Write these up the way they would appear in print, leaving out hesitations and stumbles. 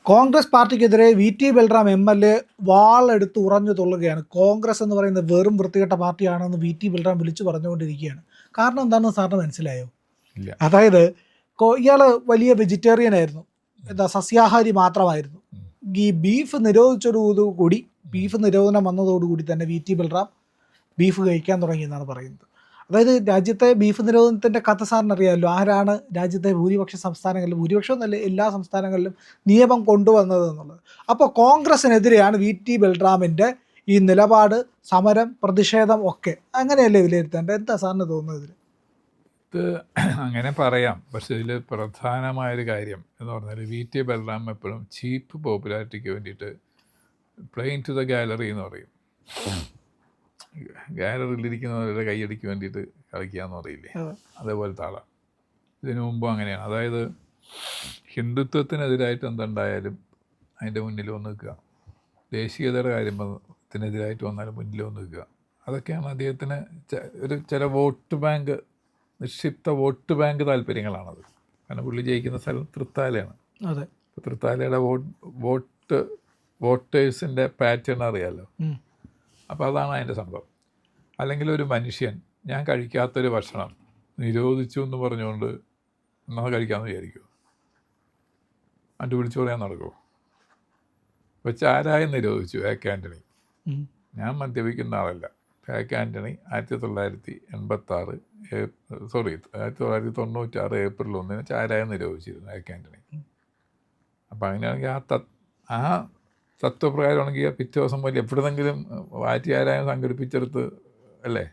Congress പാർട്ടിക്കെതിരെ വി.ടി. Balram MLA വാളെടുത്ത് ഉറഞ്ഞു തുള്ളുകയാണ്. കോൺഗ്രസ് എന്ന് പറയുന്നത് വെറും വൃത്തികെട്ട പാർട്ടിയാണെന്ന് വി.ടി. ബൽറാം വിളിച്ചു പറഞ്ഞുകൊണ്ടിരിക്കുകയാണ്. കാരണം എന്താണെന്ന് സാറിന് മനസ്സിലായോ? ഇല്ല. അതായത് ഇയാൾ വലിയ വെജിറ്റേറിയൻ ആയിരുന്നു, സസ്യാഹാരി മാത്രമായിരുന്നു. ഈ ബീഫ് നിരോധിച്ചതോടുകൂടി, ബീഫ് നിരോധനം വന്നതോടുകൂടി തന്നെ വി.ടി. ബൽറാം ബീഫ് കഴിക്കാൻ തുടങ്ങിയെന്നാണ് പറയുന്നത്. അതായത് രാജ്യത്തെ ബീഫ് നിരോധനത്തിൻ്റെ കഥ സാറിന് അറിയാമല്ലോ. ആരാണ് രാജ്യത്തെ ഭൂരിപക്ഷ സംസ്ഥാനങ്ങളിലും, ഭൂരിപക്ഷം എന്നല്ല എല്ലാ സംസ്ഥാനങ്ങളിലും നിയമം കൊണ്ടുവന്നത് എന്നുള്ളത്. അപ്പോൾ കോൺഗ്രസിനെതിരെയാണ് വി.ടി. ബൽറാമിൻ്റെ ഈ നിലപാട്, സമരം, പ്രതിഷേധം ഒക്കെ. അങ്ങനെയല്ലേ വിലയിരുത്തേണ്ടത്? എന്താ സാറിന് തോന്നുന്നത്? ഇത് അങ്ങനെ പറയാം, പക്ഷേ ഇതിൽ പ്രധാനമായൊരു കാര്യം എന്ന് പറഞ്ഞാൽ വി.ടി. ബൽറാം എപ്പോഴും ചീപ്പ് പോപ്പുലാരിറ്റിക്ക് വേണ്ടിയിട്ട് പ്ലെയിൻ ടു ദ ഗാലറി എന്ന് പറയും. ഗാലറിയിലിരിക്കുന്നവരുടെ കൈയടിക്ക് വേണ്ടിയിട്ട് കളിക്കുക എന്ന് പറയില്ലേ, അതേപോലത്തെ ആളാണ്. ഇതിനു മുമ്പും അങ്ങനെയാണ്. അതായത് ഹിന്ദുത്വത്തിനെതിരായിട്ട് എന്തുണ്ടായാലും അതിൻ്റെ മുന്നിൽ വന്ന് നിൽക്കുക, ദേശീയതയുടെ കാര്യത്തിനെതിരായിട്ട് വന്നാലും മുന്നിൽ വന്ന് നിൽക്കുക. അതൊക്കെയാണ് അദ്ദേഹത്തിന് ചില വോട്ട് ബാങ്ക്, നിക്ഷിപ്ത വോട്ട് ബാങ്ക് താല്പര്യങ്ങളാണത്. കാരണം പുള്ളി ജയിക്കുന്ന സ്ഥലം തൃത്താലയാണ്. അതെ, തൃത്താലയുടെ വോട്ടേഴ്സിൻ്റെ പാറ്റേൺ അറിയാമല്ലോ. അപ്പോൾ അതാണ് അതിൻ്റെ സംഭവം. അല്ലെങ്കിൽ ഒരു മനുഷ്യൻ ഞാൻ കഴിക്കാത്തൊരു ഭക്ഷണം നിരോധിച്ചു എന്ന് പറഞ്ഞുകൊണ്ട് എന്നാൽ കഴിക്കാമെന്ന് വിചാരിക്കുമോ? അണ്ട് വിളിച്ചു പറയാൻ നടക്കുമോ? ഇപ്പോൾ ചാരായം നിരോധിച്ചു എ.കെ. ആൻ്റണി. ഞാൻ മദ്യപിക്കുന്ന ആളല്ല. എ.കെ. ആൻ്റണി 1996 ഏപ്രിൽ 1 ചാരായം നിരോധിച്ചിരുന്നു എ.കെ. ആൻ്റണി. അപ്പോൾ അങ്ങനെയാണെങ്കിൽ ആ തത്വപ്രകാരമാണെങ്കിൽ പിറ്റേ ദിവസം പോലെ എവിടെന്നെങ്കിലും വാറ്റിയാരായം സംഘടിപ്പിച്ചെടുത്ത് അല്ലേ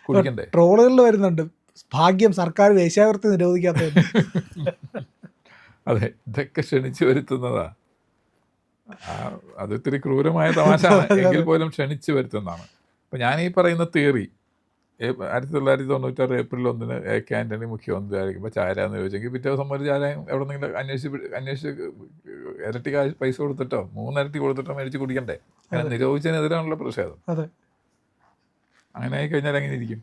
കുടിക്കണ്ടേ? ട്രോളുകളിൽ വരുന്നുണ്ട്, ഭാഗ്യം സർക്കാർ വേശ്യാവൃത്തി നിരോധിക്കാത്തത്. അതെ, ഇതൊക്കെ ക്ഷണിച്ചു വരുത്തുന്നതാ. അത് ഇത്തിരി ക്രൂരമായ തമാശ എങ്കിൽ പോലും ക്ഷണിച്ചു വരുത്തുന്നതാണ്. അപ്പോൾ ഞാൻ ഈ പറയുന്ന തിയറി 1996 ഏപ്രിൽ 1 എ.കെ. ആൻ്റണി മുഖ്യമന്ത്രി ആയിരിക്കുമ്പോൾ ചാരായം നിരോധിച്ചെങ്കിൽ പിറ്റേ ദിവസം ഒരു ചാരായം എവിടെ നിന്നെങ്കിലും അന്വേഷിച്ച് ഇരട്ടി പൈസ കൊടുത്തിട്ടോ 3 ഇരട്ടി കൊടുത്തിട്ടോ മേടിച്ച് കുടിക്കണ്ടേ? അങ്ങനെ നിരോധിച്ചതിനെതിരാണുള്ള പ്രതിഷേധം. അങ്ങനെ ആയിക്കഴിഞ്ഞാൽ എങ്ങനെ ഇരിക്കും?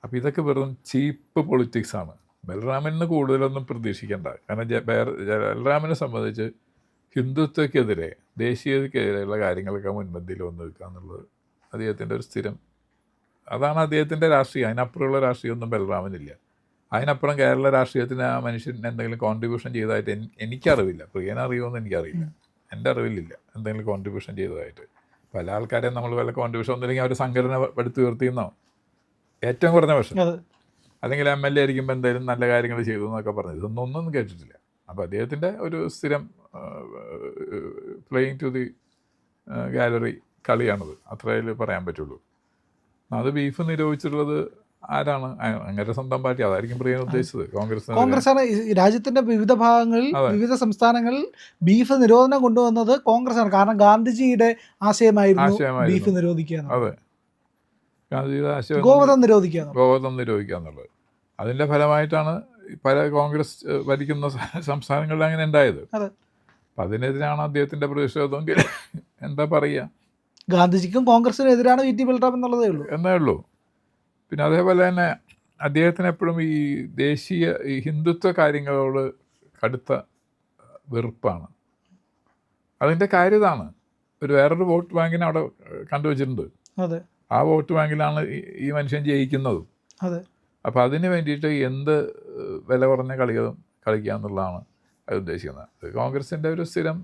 അപ്പോൾ ഇതൊക്കെ വെറും ചീപ്പ് പൊളിറ്റിക്സാണ്. ബൽറാമിന് കൂടുതലൊന്നും പ്രതീക്ഷിക്കേണ്ട. കാരണം ബൽറാമിനെ സംബന്ധിച്ച് ഹിന്ദുത്വക്കെതിരെ, ദേശീയതയ്ക്കെതിരെയുള്ള കാര്യങ്ങളൊക്കെ മുൻപന്തിയിൽ വന്ന് നിൽക്കുക എന്നുള്ളത് അദ്ദേഹത്തിൻ്റെ ഒരു സ്ഥിരം, അതാണ് അദ്ദേഹത്തിൻ്റെ രാഷ്ട്രീയം. അതിനപ്പുറമുള്ള രാഷ്ട്രീയമൊന്നും ബൽറാമിനില്ല. അതിനപ്പുറം കേരള രാഷ്ട്രീയത്തിന് ആ മനുഷ്യൻ എന്തെങ്കിലും കോൺട്രിബ്യൂഷൻ ചെയ്തതായിട്ട് എനിക്കറിവില്ല. പ്രിയനറിയുമെന്ന് എനിക്കറിയില്ല, എൻ്റെ അറിവിലില്ല എന്തെങ്കിലും കോൺട്രിബ്യൂഷൻ ചെയ്തതായിട്ട്. പല ആൾക്കാരെയും നമ്മൾ വല്ല കോൺട്രിബ്യൂഷൻ ഒന്നുമില്ലെങ്കിൽ അവർ സംഘടന എടുത്തു ഉയർത്തിയെന്നോ, ഏറ്റവും കുറഞ്ഞ പക്ഷം, അല്ലെങ്കിൽ എം.എൽ.എ. ആയിരിക്കുമ്പോൾ എന്തെങ്കിലും നല്ല കാര്യങ്ങൾ ചെയ്തു എന്നൊക്കെ പറഞ്ഞത് ഇതൊന്നും കേട്ടിട്ടില്ല. അപ്പോൾ അദ്ദേഹത്തിൻ്റെ ഒരു സ്ഥിരം പ്ലേയിങ് ടു ദി ഗാലറി കളിയാണത്, അത്രയേ പറയാൻ പറ്റുള്ളൂ. അത് ബീഫ് നിരോധിച്ചിട്ടുള്ളത് ആരാണ്? അങ്ങനെ സ്വന്തം പാർട്ടി, അതായിരിക്കും പ്രിയൻ ഉദ്ദേശിച്ചത്. കോൺഗ്രസ്സാണ്. രാജ്യത്തിന്റെ വിവിധ ഭാഗങ്ങളിൽ, വിവിധ സംസ്ഥാനങ്ങളിൽ ബീഫ് നിരോധനം കൊണ്ടുവന്നത് കോൺഗ്രസ്സാണ്. കാരണം ഗാന്ധിജിയുടെ ആശയമായിരുന്നു ബീഫ് നിരോധിക്കുക. അതെ, ഗാന്ധിജിയുടെ ആശയം ഗോവധം നിരോധിക്കുക എന്നുള്ളത്. അതിൻ്റെ ഫലമായിട്ടാണ് പല കോൺഗ്രസ് ഭരിക്കുന്ന സംസ്ഥാനങ്ങളിൽ അങ്ങനെ ഉണ്ടായത്. അപ്പം അതിനെതിരാണ് അദ്ദേഹത്തിൻ്റെ പ്രതിഷേധമെങ്കിൽ എന്താ പറയുക, ഗാന്ധിജിക്കും കോൺഗ്രസിനും എതിരാണ് വി.ടി. ബൽറാം എന്നുള്ളതേ ഉള്ളൂ. പിന്നെ അതേപോലെ തന്നെ അദ്ദേഹത്തിന് എപ്പോഴും ഈ ഹിന്ദുത്വ കാര്യങ്ങളോട് കടുത്ത വെറുപ്പാണ്. അതിൻ്റെ കാര്യം ഇതാണ്, വേറൊരു വോട്ട് ബാങ്കിനെ അവിടെ കണ്ടുവച്ചിട്ടുണ്ട്. ആ വോട്ട് ബാങ്കിലാണ് ഈ മനുഷ്യൻ ജയിക്കുന്നതും. അപ്പോൾ അതിന് വേണ്ടിയിട്ട് എന്ത് വില കുറഞ്ഞ കളികളും കളിക്കുക എന്നുള്ളതാണ് അത് ഉദ്ദേശിക്കുന്നത്. കോൺഗ്രസിൻ്റെ ഒരു സ്ഥിരം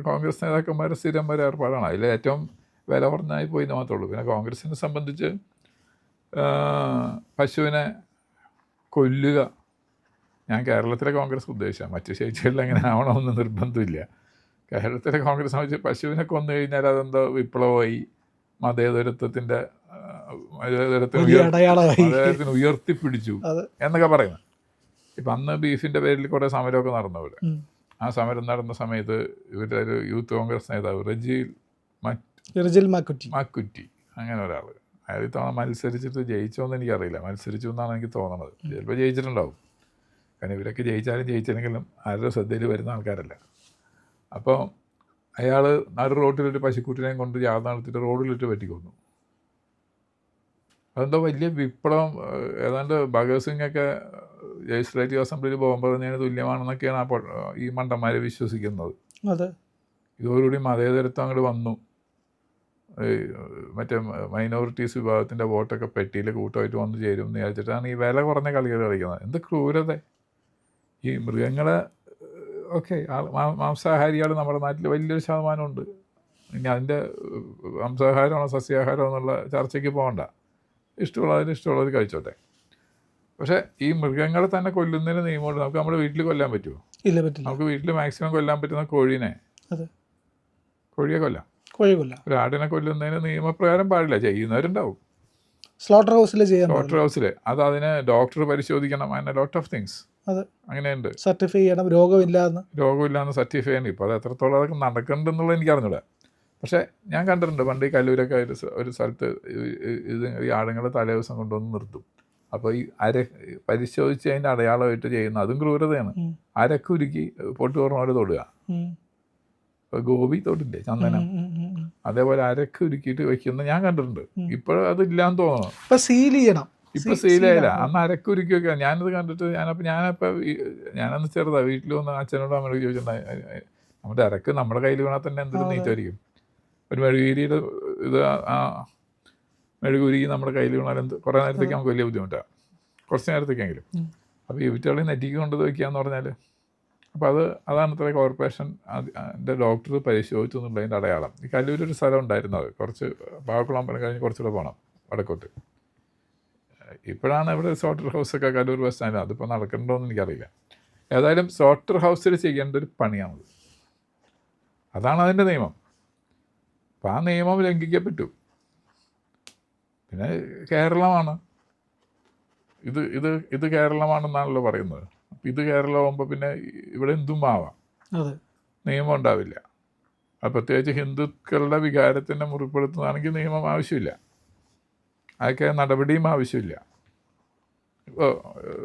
കോൺഗ്രസ് നേതാക്കന്മാരുടെ സ്ഥിരം ഒരു ഏർപ്പാടാണ്. അതിൽ ഏറ്റവും വില കുറഞ്ഞായി പോയി എന്ന് മാത്രമേ ഉള്ളൂ. പിന്നെ കോൺഗ്രസിനെ സംബന്ധിച്ച് പശുവിനെ കൊല്ലുക, ഞാൻ കേരളത്തിലെ കോൺഗ്രസ് ഉദ്ദേശിച്ചാണ്, മറ്റു സ്റ്റേറ്റുകളിൽ അങ്ങനെ ആവണമെന്ന് നിർബന്ധമില്ല. കേരളത്തിലെ കോൺഗ്രസ് സംബന്ധിച്ച് പശുവിനെ കൊന്നു കഴിഞ്ഞാൽ അതെന്തോ വിപ്ലവമായി, മതേതരത്വത്തിന് ഉയർത്തിപ്പിടിച്ചു എന്നൊക്കെ പറയുന്നത്. ഇപ്പം അന്ന് ബീഫിൻ്റെ പേരിൽ കുറേ സമരമൊക്കെ നടന്നവിടെ. ആ സമരം നടന്ന സമയത്ത് ഇവരുടെ ഒരു യൂത്ത് കോൺഗ്രസ് നേതാവ് റജിൽ മാക്കുറ്റി അങ്ങനെ ഒരാൾ, അയാൾ ഇത്തവണ മത്സരിച്ചിട്ട് ജയിച്ചോന്ന് എനിക്കറിയില്ല, മത്സരിച്ചു എന്നാണ് എനിക്ക് തോന്നുന്നത്. ചിലപ്പോൾ ജയിച്ചിട്ടുണ്ടാവും, കാരണം ഇവരൊക്കെ ജയിച്ചില്ലെങ്കിലും ആരുടെ ശ്രദ്ധയിൽ വരുന്ന ആൾക്കാരല്ല. അപ്പോൾ അയാൾ റോട്ടിലൊരു പശുക്കുട്ടിനെയും കൊണ്ട് ജാഥ നടത്തിയിട്ട് റോഡിലിട്ട് വെട്ടിക്കൊന്നു. അതെന്തോ വലിയ വിപ്ലവം, ഏതാണ്ട് ഭഗത് സിംഗ് ഒക്കെ ലെജിസ്ലേറ്റീവ് അസംബ്ലിയിൽ പോകുമ്പോഴതിന് തുല്യമാണെന്നൊക്കെയാണ് ഈ മണ്ടന്മാർ വിശ്വസിക്കുന്നത്. അതെ. ഇതോടുകൂടി മതേതരത്വം അങ്ങോട്ട് വന്നു. മറ്റേ മൈനോറിറ്റീസ് വിഭാഗത്തിൻ്റെ വോട്ടൊക്കെ പെട്ടിയിൽ കൂട്ടമായിട്ട് വന്നു ചേരും എന്ന് വിചാരിച്ചിട്ടാണ് ഈ വില കുറഞ്ഞ കളികൾ കളിക്കുന്നത്. എന്ത് ക്രൂരത! ഈ മൃഗങ്ങളെ ഓക്കെ, മാംസാഹാരികൾ നമ്മുടെ നാട്ടിൽ വലിയൊരു ശതമാനമുണ്ട്. ഇനി അതിൻ്റെ മാംസാഹാരമാണോ സസ്യാഹാരമോ എന്നുള്ള ചർച്ചയ്ക്ക് പോകണ്ട. ഇഷ്ടമുള്ളവർ കഴിച്ചോട്ടെ. പക്ഷേ ഈ മൃഗങ്ങളെ തന്നെ കൊല്ലുന്നതിന് നിയമമുണ്ട്. നമുക്ക് നമ്മുടെ വീട്ടിൽ കൊല്ലാൻ പറ്റുമോ? ഇല്ല, പറ്റില്ല. നമുക്ക് വീട്ടിൽ മാക്സിമം കൊല്ലാൻ പറ്റുന്ന കോഴിയെ കൊല്ലാം. ഒരു ആടിനെ കൊല്ലുന്നതിന് നിയമപ്രകാരം പാടില്ല. ചെയ്യുന്നവരുണ്ടാവും സ്ലോട്ടർ ഹൗസിൽ. അത് അതിന് ഡോക്ടർ പരിശോധിക്കണം. അതിന് ലോട്ട് ഓഫ് തിങ്സ് അങ്ങനെയുണ്ട്. സർട്ടിഫൈ ചെയ്യണം, രോഗമില്ലാന്ന് സർട്ടിഫൈ ചെയ്യണം. ഇപ്പോൾ അത് എത്രത്തോളം അതൊക്കെ നടക്കുന്നുണ്ടെന്നുള്ളത് എനിക്ക് അറിഞ്ഞൂടാ. പക്ഷേ ഞാൻ കണ്ടിട്ടുണ്ട്, പണ്ട് ഈ കല്ലൂരൊക്കെ ഒരു സ്ഥലത്ത് ഈ ആടുങ്ങളെ തലേ ദിവസം കൊണ്ടുവന്ന് നിർത്തും. അപ്പോൾ ഈ പരിശോധിച്ച് അതിൻ്റെ അടയാളമായിട്ട് ചെയ്യുന്ന അതും ക്രൂരതയാണ്. അരക്കുരുക്കി പൊട്ടു പറഞ്ഞ തൊടുക. ഇപ്പോൾ ഗോപി തൊടില്ലേ, ചന്ദനം, അതേപോലെ അരക്കുരുക്കിയിട്ട് വെക്കുന്ന ഞാൻ കണ്ടിട്ടുണ്ട്. ഇപ്പോഴും അതില്ലാന്ന് തോന്നുന്നു. ഇപ്പം സീൽ ചെയ്യണം. ഇപ്പം സീലായില്ല. അന്ന് അരക്കുരുക്കി വെക്കുക. ഞാനിത് കണ്ടിട്ട് ഞാനന്ന് ചെറുതാ. വീട്ടിൽ വന്ന് അച്ഛനോട് അമ്മയോട് ചോദിച്ചിട്ടുണ്ടായി, നമ്മുടെ അരക്ക് നമ്മുടെ കയ്യിൽ വീണാൽ തന്നെ എന്തൊരു നീറ്റായിരിക്കും. ഒരു മെഴുകുതിരിയുടെ ഇത് മെഴുകുരുക്കി നമ്മുടെ കയ്യിൽ വീണാൽ കുറേ നേരത്തേക്ക് നമുക്ക് വലിയ ബുദ്ധിമുട്ടാണ്, കുറച്ച് നേരത്തേക്കെങ്കിലും. അപ്പോൾ ഈ വിറ്റുകളി നെറ്റിക്ക് കൊണ്ടുപോയി വയ്ക്കുകയെന്ന് പറഞ്ഞാൽ, അപ്പോൾ അതാണ് ഇത്ര കോർപ്പറേഷൻ അതിൻ്റെ ഡോക്ടർ പരിശോധിച്ചു എന്നുള്ളതിൻ്റെ അടയാളം. ഈ കല്ലൂരൊരു സ്ഥലം ഉണ്ടായിരുന്നത്, കുറച്ച് പാവക്കുളമ്പലം കഴിഞ്ഞ് കുറച്ചുകൂടെ പോകണം വടക്കോട്ട്. ഇപ്പോഴാണ് ഇവിടെ സ്ലോട്ടർ ഹൗസൊക്കെ കല്ലൂർ ബസ് സ്റ്റാൻഡ്. അതിപ്പോൾ നടക്കണ്ടോ എന്ന് എനിക്കറിയില്ല. ഏതായാലും സ്ലോട്ടർ ഹൗസിൽ ചെയ്യേണ്ട ഒരു പണിയാണത്. അതാണ് അതിൻ്റെ നിയമം. അപ്പോൾ ആ നിയമം ലംഘിക്കപ്പെട്ടു. പിന്നെ കേരളമാണ് ഇത് കേരളമാണെന്നാണല്ലോ പറയുന്നത്. അപ്പം ഇത് കേരളമാകുമ്പോൾ പിന്നെ ഇവിടെ എന്തും ആവാം, നിയമം ഉണ്ടാവില്ല. അത് പ്രത്യേകിച്ച് ഹിന്ദുക്കളുടെ വികാരത്തിനെ മുറിപ്പെടുത്തുന്നതാണെങ്കിൽ നിയമം ആവശ്യമില്ല, അതൊക്കെ നടപടിയും ആവശ്യമില്ല. ഇപ്പോൾ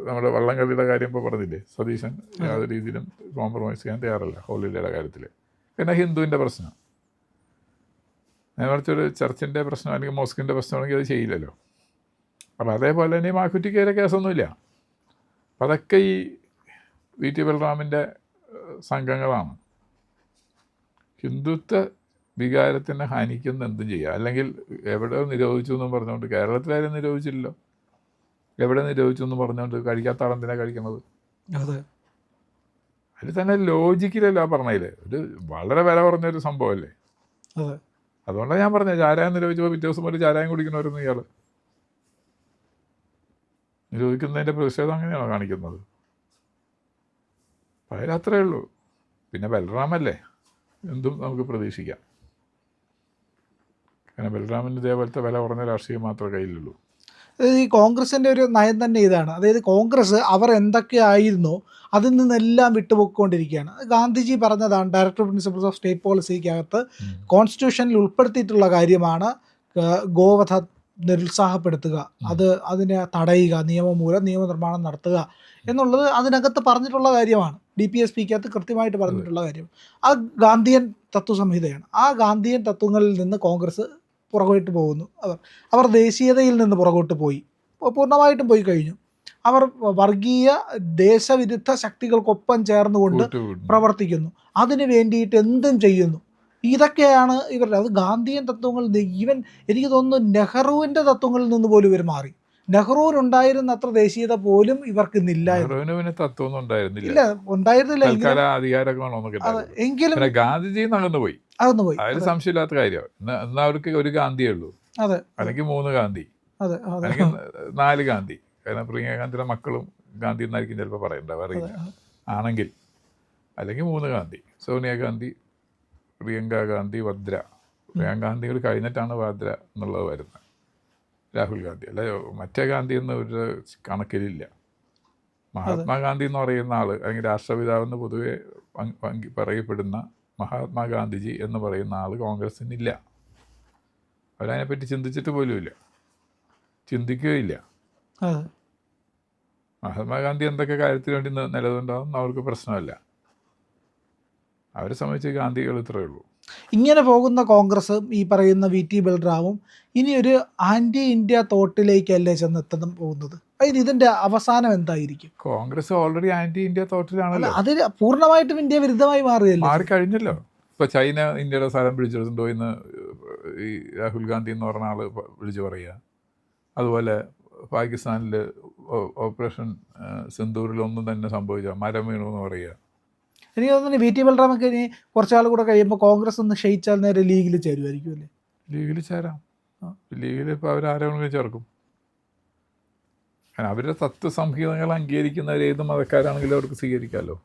നമ്മുടെ വള്ളംകളിയുടെ കാര്യം ഇപ്പോൾ പറഞ്ഞില്ലേ, സതീശൻ യാതൊരു രീതിയിലും കോംപ്രമൈസ് ചെയ്യാൻ തയ്യാറല്ല ഹോളിഡേയുടെ കാര്യത്തിൽ. പിന്നെ ഹിന്ദുവിൻ്റെ പ്രശ്നം, മറിച്ചൊരു ചർച്ചിൻ്റെ പ്രശ്നം അല്ലെങ്കിൽ മോസ്കിൻ്റെ പ്രശ്നമാണെങ്കിൽ അത് ചെയ്യില്ലല്ലോ. അപ്പോൾ അതേപോലെ തന്നെ മാക്കുറ്റിക്കേരെ കേസൊന്നുമില്ല. അപ്പം അതൊക്കെ ഈ VT ബൽറാമിൻ്റെ സംഘങ്ങളാണ്. ഹിന്ദുത്വ വികാരത്തിനെ ഹാനിക്കുന്ന എന്തും ചെയ്യുക. അല്ലെങ്കിൽ എവിടെ നിരോധിച്ചു എന്നും പറഞ്ഞുകൊണ്ട്, കേരളത്തിലാരും നിരോധിച്ചില്ലല്ലോ, എവിടെ നിരോധിച്ചു എന്നും പറഞ്ഞുകൊണ്ട് കഴിക്കാത്ത ആളെന്തിനാണ് കഴിക്കണത്? അതിൽ തന്നെ ലോജിക്കിലല്ല പറഞ്ഞതിൽ. ഒരു വളരെ വില കുറഞ്ഞൊരു സംഭവമല്ലേ. അതുകൊണ്ടാണ് ഞാൻ പറഞ്ഞത്, ചാരായം നിരോധിച്ചപ്പോൾ പിറ്റേ ദിവസം ഒരു ചാരായം കുടിക്കണമായിരുന്നു ഇയാൾ. നിരോധിക്കുന്നതിൻ്റെ പ്രതിഷേധം അങ്ങനെയാണോ കാണിക്കുന്നത്? അപ്പോൾ അതിലത്രേ ഉള്ളൂ. പിന്നെ ബൽറാമല്ലേ, എന്തും നമുക്ക് പ്രതീക്ഷിക്കാം. കാരണം ബൽറാമിന് ഇതേപോലത്തെ വില കുറഞ്ഞ രാഷ്ട്രീയം മാത്രമേ കയ്യിലുള്ളൂ. ഈ കോൺഗ്രസിൻ്റെ ഒരു നയം തന്നെ ഇതാണ്. അതായത് കോൺഗ്രസ് അവർ എന്തൊക്കെയായിരുന്നോ അതിൽ നിന്നെല്ലാം വിട്ടുപോയിക്കൊണ്ടിരിക്കുകയാണ്. ഗാന്ധിജി പറഞ്ഞതാണ്, ഡയറക്ടർ പ്രിൻസിപ്പിൾസ് ഓഫ് സ്റ്റേറ്റ് പോളിസിക്കകത്ത് കോൺസ്റ്റിറ്റ്യൂഷനിൽ ഉൾപ്പെടുത്തിയിട്ടുള്ള കാര്യമാണ് ഗോവധ നിരുത്സാഹപ്പെടുത്തുക, അതിനെ തടയുക, നിയമനിർമ്മാണം നടത്തുക എന്നുള്ളത് അതിനകത്ത് പറഞ്ഞിട്ടുള്ള കാര്യമാണ്. DPSPക്കകത്ത് കൃത്യമായിട്ട് പറഞ്ഞിട്ടുള്ള കാര്യം. ആ ഗാന്ധിയൻ തത്വസംഹിതയാണ്. ആ ഗാന്ധിയൻ തത്വങ്ങളിൽ നിന്ന് കോൺഗ്രസ് പുറകോട്ട് പോകുന്നു. അവർ ദേശീയതയിൽ നിന്ന് പുറകോട്ട് പോയി, പൂർണ്ണമായിട്ടും പോയി കഴിഞ്ഞു. അവർ വർഗീയ ദേശവിരുദ്ധ ശക്തികൾക്കൊപ്പം ചേർന്നുകൊണ്ട് പ്രവർത്തിക്കുന്നു. അതിന് വേണ്ടിയിട്ട് എന്തും ചെയ്യുന്നു. ഇതൊക്കെയാണ് ഇവരുടെ. അത് ഗാന്ധിയൻ തത്വങ്ങളിൽ നിന്ന്, ഈവൻ എനിക്ക് തോന്നുന്നു നെഹ്റുവിൻ്റെ തത്വങ്ങളിൽ നിന്ന് പോലും ഇവർ മാറി. നെഹ്റുവിനുണ്ടായിരുന്ന അത്ര ദേശീയത പോലും ഇവർക്ക് ഇന്നില്ലായിരുന്നു. എങ്കിലും ഗാന്ധിജി അകന്നുപോയി, അതിൽ സംശയമില്ലാത്ത കാര്യമാണ്. എന്നാൽ അവർക്ക് ഒരു ഗാന്ധിയേ ഉള്ളൂ, അല്ലെങ്കിൽ 3 ഗാന്ധി, അല്ലെങ്കിൽ 4 ഗാന്ധി. കാരണം പ്രിയങ്ക ഗാന്ധിയുടെ മക്കളും ഗാന്ധി എന്നായിരിക്കും ചിലപ്പോൾ പറയണ്ടാവും, അറിയില്ല. ആണെങ്കിൽ അല്ലെങ്കിൽ 3 ഗാന്ധി, സോണിയാഗാന്ധി, പ്രിയങ്ക ഗാന്ധി, വദ്ര. പ്രിയങ്ക ഗാന്ധികൾ കഴിഞ്ഞിട്ടാണ് വാദ്ര എന്നുള്ളത് വരുന്നത്. രാഹുൽ ഗാന്ധി അല്ല, മറ്റേ ഗാന്ധി എന്ന് ഒരു കണക്കിലില്ല. മഹാത്മാഗാന്ധി എന്ന് പറയുന്ന ആൾ, അല്ലെങ്കിൽ രാഷ്ട്രപിതാവെന്ന് പൊതുവെ പറയപ്പെടുന്ന മഹാത്മാഗാന്ധിജി എന്ന് പറയുന്ന ആൾ കോൺഗ്രസ്സിനില്ല. അവരതിനെപ്പറ്റി ചിന്തിച്ചിട്ട് പോലുമില്ല, ചിന്തിക്കുകയില്ല. മഹാത്മാഗാന്ധി എന്തൊക്കെ കാര്യത്തിന് വേണ്ടി നിലനിൽക്കുന്നുണ്ടാവും അവർക്ക് പ്രശ്നമല്ല. അവരെ സംബന്ധിച്ച് ഗാന്ധികൾ ഇത്രയേ ഉള്ളൂ. ഇങ്ങനെ പോകുന്ന കോൺഗ്രസും ഈ പറയുന്ന വി ടി ബൽറാമും ഇനി ഒരു ആൻറ്റി ഇന്ത്യ തോട്ടിലേക്കല്ലേ ചെന്നെത്താൻ പോകുന്നത്? അതിന് ഇതിൻ്റെ അവസാനം എന്തായിരിക്കും? കോൺഗ്രസ് ഓൾറെഡി ആൻറ്റി ഇന്ത്യ അല്ല, തോട്ടിലാണല്ലോ, അത് പൂർണ്ണമായിട്ടും ഇന്ത്യ വിരുദ്ധമായി മാറുകയല്ലേ? മാറിക്കഴിഞ്ഞല്ലോ. ഇപ്പോൾ ചൈന ഇന്ത്യയുടെ സ്ഥലം പിടിച്ചെടുത്തുണ്ടോ എന്ന് ഈ രാഹുൽ ഗാന്ധി എന്ന് പറഞ്ഞ ആൾ വിളിച്ചു പറയുക. അതുപോലെ പാകിസ്ഥാനിൽ ഓപ്പറേഷൻ സിന്ദൂറിലൊന്നും തന്നെ സംഭവിച്ച മരം വീണു എന്ന് പറയുക. എനിക്ക് തോന്നുന്നു വി ടി ബൽറാമൊക്കെ ഇനി കുറച്ചാൾ കൂടെ കഴിയുമ്പോൾ കോൺഗ്രസ് ഒന്ന് ക്ഷയിച്ചാൽ നേരെ ലീഗിൽ ചേരുമായിരിക്കും അല്ലേ? ലീഗിൽ ചേരാം. ലീഗിൽ ഇപ്പോൾ അവരാരെങ്കിലും ചേർക്കും. കാരണം അവരുടെ തത്വസംഹിതകൾ അംഗീകരിക്കുന്നവർ ഏത് മതക്കാരാണെങ്കിലും അവർക്ക് സ്വീകരിക്കാമല്ലോ.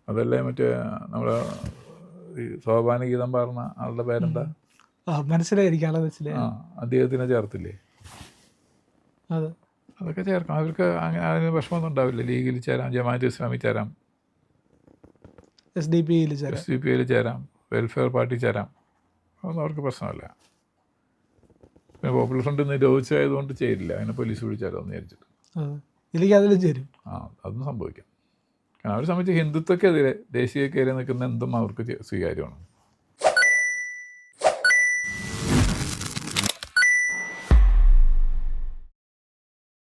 അതല്ലേ മറ്റേ നമ്മുടെ ഈ സോപാന ഗീതം പറഞ്ഞ ആളുടെ പേരെന്താ? മനസ്സിലായിരിക്കും, ആളെ മനസ്സിലായി. അദ്ദേഹത്തിനെ ചേർത്തില്ലേ? അതെ, അതൊക്കെ ചേർക്കാം. അവർക്ക് അങ്ങനെ അതിന് വിഷമമൊന്നും ഉണ്ടാവില്ല. ലീഗിൽ ചേരാം, ജമാഅത്ത് ഇസ്ലാമിൽ ചേരാം, SDP ചേരാം, SDP ചേരാം, വെൽഫെയർ പാർട്ടി ചേരാം. അതൊന്നും അവർക്ക് പ്രശ്നമല്ല. പിന്നെ പോപ്പുലർ ഫ്രണ്ട് നിരോധിച്ചായതുകൊണ്ട് ചേരില്ല, അതിനെ പോലീസ് പിടിച്ചാലോ എന്ന് വിചാരിച്ചിട്ട്. ഇല്ലെങ്കിൽ അതിലും ചേരും. അതൊന്നും സംഭവിക്കാം. കാരണം അവരെ സംബന്ധിച്ച് ഹിന്ദുത്വക്കെതിരെ ദേശീയക്കെതിരെ നിൽക്കുന്ന എന്തും അവർക്ക് സ്വീകാര്യമാണ്.